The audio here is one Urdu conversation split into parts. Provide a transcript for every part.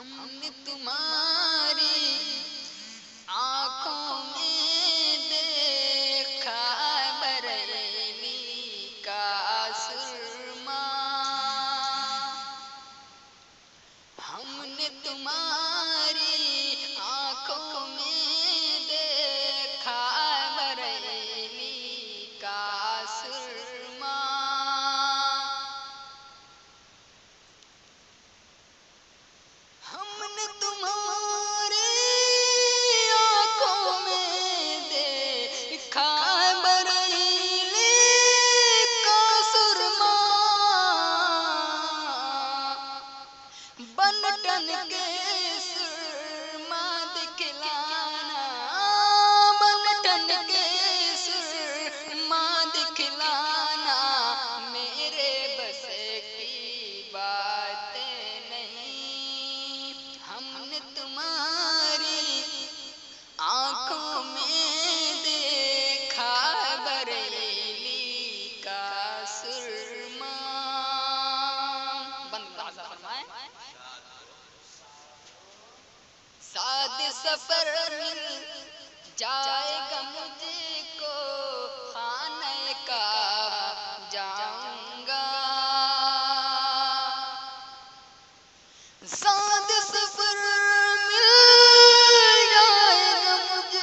ہم نے تمہاری آنکھوں میں دیکھا بریلی کا سرما، ہم نے تمہاری آنکھوں میں دیکھا بریلی کا سرما، ہم نے تمہاری آنکھوں میں دیکھا بریلی کا سرما، بن ٹن کے سرما دکھلانا، بن ٹن کے سرما دکھلانا، میرے بس کی بات نہیں، ہم نے تمہاری آنکھوں میں دیکھا بریلی کا سرما۔ ساتھ سفر مل جائے گا مجھ کو، خانہ کعبہ جاؤں گا، ساتھ سفر مل جائے گا مجھ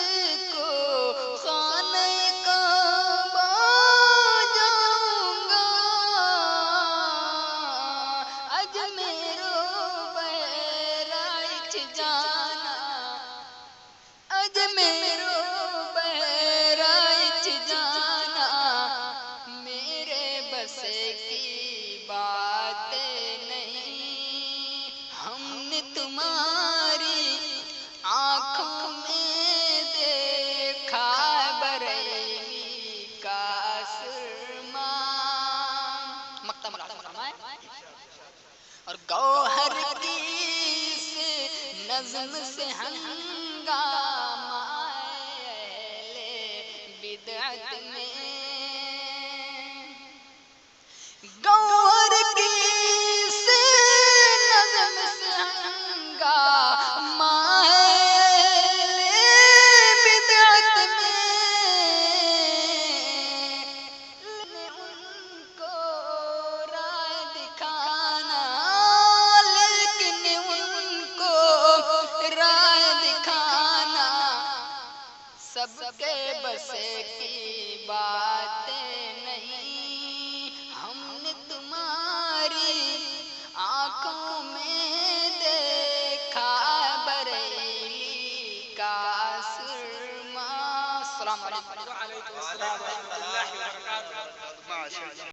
کو، خانہ کعبہ جاؤں گا، اجمیر و بہرائچ جانا، اجمیر و بہرائچ جانا، میرے بس کی بات نہیں، ہم نے تمہاری آنکھوں میں دیکھا بریلی کا سرما۔ مکتب اور گوہر کی اس نظم سے ہنگامہ اہل بدعت میں، گوہر کی اس نظم سے ہنگامہ اہل بدعت میں، ان کو رائے دکھانا، لیکن ان کو رائے دکھانا، سب کے بس کی بات نہیں، ہم نے تمہاری آنکھوں میں دیکھا بریلی کا سرما۔ السلام علیکم۔